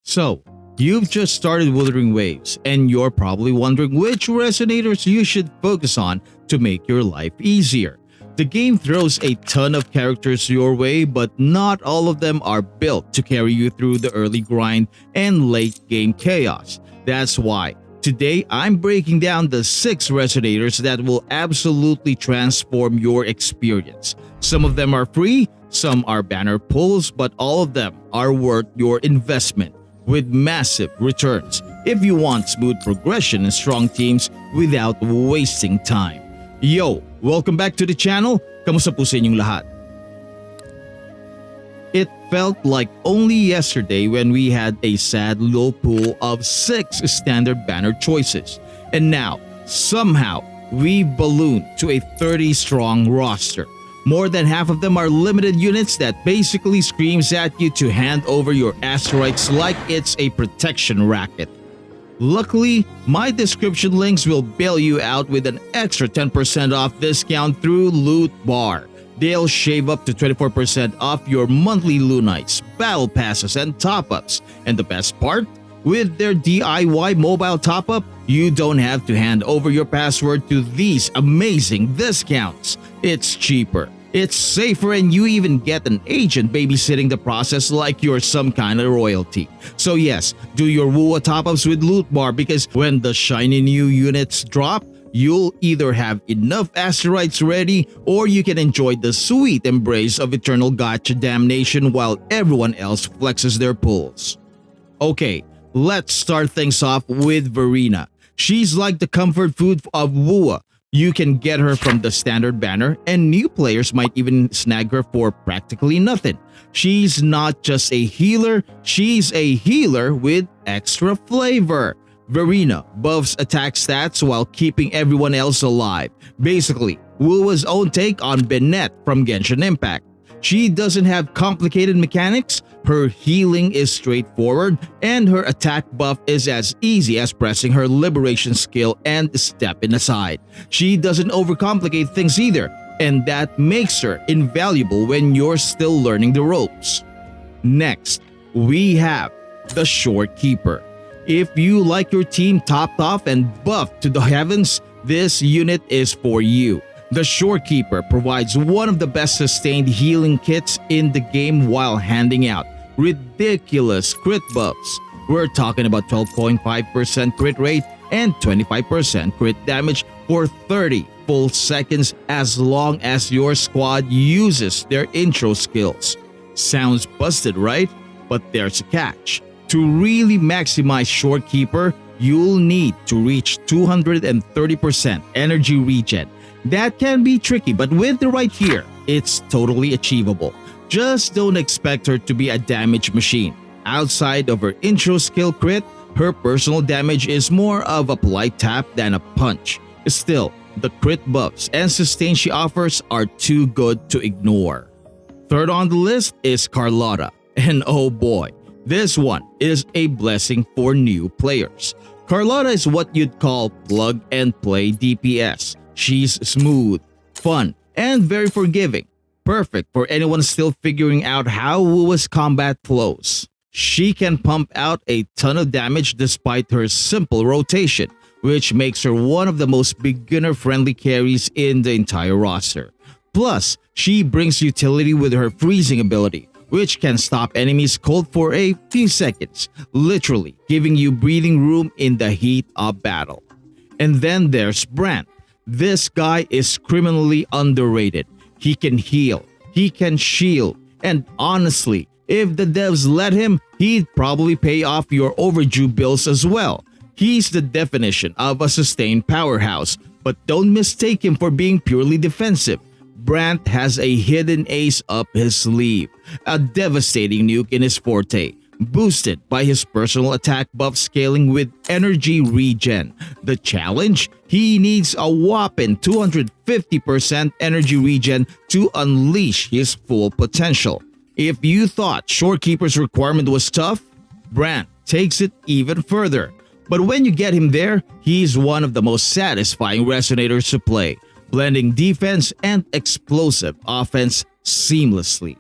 So, you've just started Wuthering Waves, and you're probably wondering which resonators you should focus on to make your life easier. The game throws a ton of characters your way, but not all of them are built to carry you through the early grind and late game chaos. That's why today I'm breaking down the 6 resonators that will absolutely transform your experience. Some of them are free, some are banner pulls, but all of them are worth your investment with massive returns if you want smooth progression and strong teams without wasting time. Yo, welcome back to the channel. Kamusta po sa inyong lahat? It felt like only yesterday when we had a sad low pool of 6 standard banner choices. And now, somehow, we've ballooned to a 30-strong roster. More than half of them are limited units that basically screams at you to hand over your asteroids like it's a protection racket. Luckily, my description links will bail you out with an extra 10% off discount through Loot Bar. They'll shave up to 24% off your monthly Lunites, battle passes, and top-ups. And the best part? With their DIY mobile top-up, you don't have to hand over your password to these amazing discounts. It's cheaper, it's safer, and you even get an agent babysitting the process like you're some kind of royalty. So yes, do your WUA top-ups with Loot Bar, because when the shiny new units drop, you'll either have enough asteroids ready or you can enjoy the sweet embrace of eternal gacha damnation while everyone else flexes their pulls. Okay, let's start things off with Verena. She's like the comfort food of WUA. You can get her from the standard banner, and new players might even snag her for practically nothing. She's not just a healer, she's a healer with extra flavor. Verena buffs attack stats while keeping everyone else alive. Basically, WUA's own take on Bennett from Genshin Impact. She doesn't have complicated mechanics, her healing is straightforward, and her attack buff is as easy as pressing her liberation skill and stepping aside. She doesn't overcomplicate things either, and that makes her invaluable when you're still learning the ropes. Next, we have the Shorekeeper. If you like your team topped off and buffed to the heavens, this unit is for you. The Shorekeeper provides one of the best sustained healing kits in the game while handing out ridiculous crit buffs. We're talking about 12.5% crit rate and 25% crit damage for 30 full seconds as long as your squad uses their intro skills. Sounds busted, right? But there's a catch. To really maximize Shorekeeper, you'll need to reach 230% energy regen. That can be tricky, but with the right gear, it's totally achievable. Just don't expect her to be a damage machine. Outside of her intro skill crit, her personal damage is more of a polite tap than a punch. Still, the crit buffs and sustain she offers are too good to ignore. Third on the list is Carlotta, and oh boy, this one is a blessing for new players. Carlotta is what you'd call plug and play DPS. She's smooth, fun, and very forgiving. Perfect for anyone still figuring out how WUA's combat flows. She can pump out a ton of damage despite her simple rotation, which makes her one of the most beginner-friendly carries in the entire roster. Plus, she brings utility with her freezing ability, which can stop enemies cold for a few seconds, literally giving you breathing room in the heat of battle. And then there's Brant. This guy is criminally underrated. He can heal, he can shield, and honestly, if the devs let him, he'd probably pay off your overdue bills as well. He's the definition of a sustained powerhouse, but don't mistake him for being purely defensive. Brant has a hidden ace up his sleeve, a devastating nuke in his forte, boosted by his personal attack buff scaling with energy regen. The challenge? He needs a whopping 250% energy regen to unleash his full potential. If you thought Shorekeeper's requirement was tough, Brant takes it even further. But when you get him there, he's one of the most satisfying resonators to play, blending defense and explosive offense seamlessly.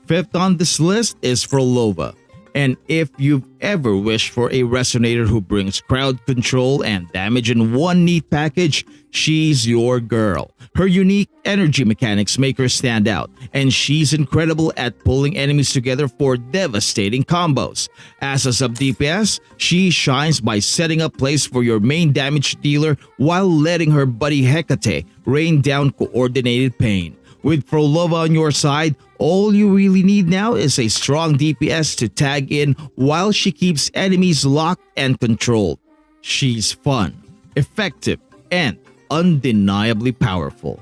Fifth on this list is Frolova. And if you've ever wished for a resonator who brings crowd control and damage in one neat package, she's your girl. Her unique energy mechanics make her stand out, and she's incredible at pulling enemies together for devastating combos. As a sub DPS, she shines by setting up plays for your main damage dealer while letting her buddy Hecate rain down coordinated pain. With Frolova on your side, all you really need now is a strong DPS to tag in while she keeps enemies locked and controlled. She's fun, effective, and undeniably powerful.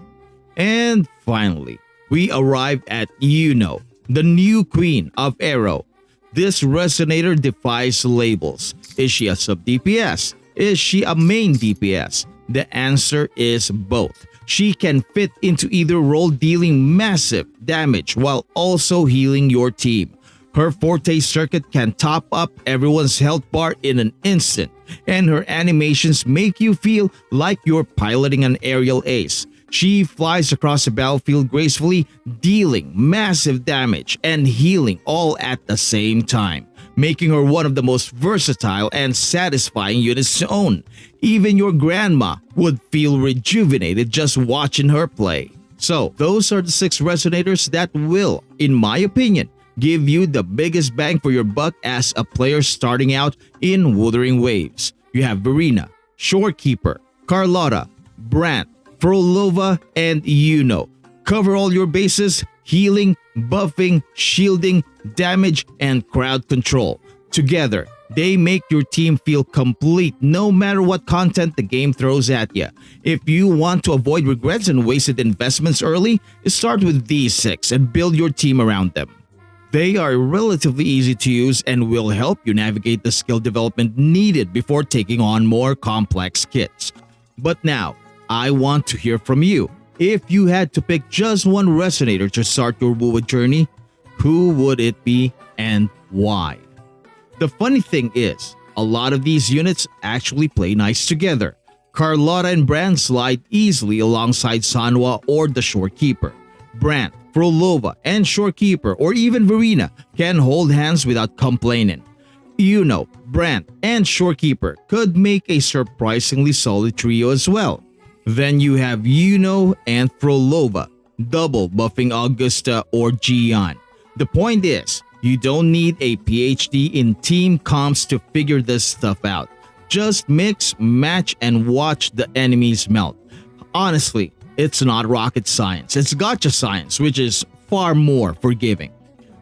And finally, we arrive at Yuno, the new queen of Arrow. This resonator defies labels. Is she a sub DPS? Is she a main DPS? The answer is both. She can fit into either role, dealing massive damage while also healing your team. Her forte circuit can top up everyone's health bar in an instant, and her animations make you feel like you're piloting an aerial ace. She flies across the battlefield gracefully, dealing massive damage and healing all at the same time, making her one of the most versatile and satisfying units to own. Even your grandma would feel rejuvenated just watching her play. So, those are the 6 resonators that will, in my opinion, give you the biggest bang for your buck as a player starting out in Wuthering Waves. You have Verena, Shorekeeper, Carlotta, Brant, Frolova, and Yuno. Cover all your bases: healing, buffing, shielding, damage, and crowd control. Together, they make your team feel complete no matter what content the game throws at you. If you want to avoid regrets and wasted investments early, start with these 6 and build your team around them. They are relatively easy to use and will help you navigate the skill development needed before taking on more complex kits. But now, I want to hear from you. If you had to pick just one resonator to start your WoW journey, who would it be and why? The funny thing is, a lot of these units actually play nice together. Carlotta and Brant slide easily alongside Sanwa or the Shorekeeper. Brant, Frolova, and Shorekeeper or even Verena can hold hands without complaining. Yuno, Brant, and Shorekeeper could make a surprisingly solid trio as well. Then you have Yuno and Frolova, double buffing Augusta or Gian. The point is, you don't need a PhD in team comps to figure this stuff out. Just mix, match, and watch the enemies melt. Honestly, it's not rocket science. It's gotcha science, which is far more forgiving.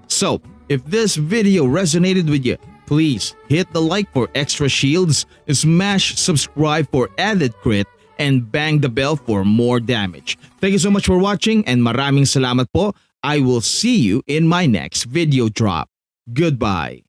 So, if this video resonated with you, please hit the like for extra shields, smash subscribe for added crit, and bang the bell for more damage. Thank you so much for watching and maraming salamat po. I will see you in my next video drop. Goodbye.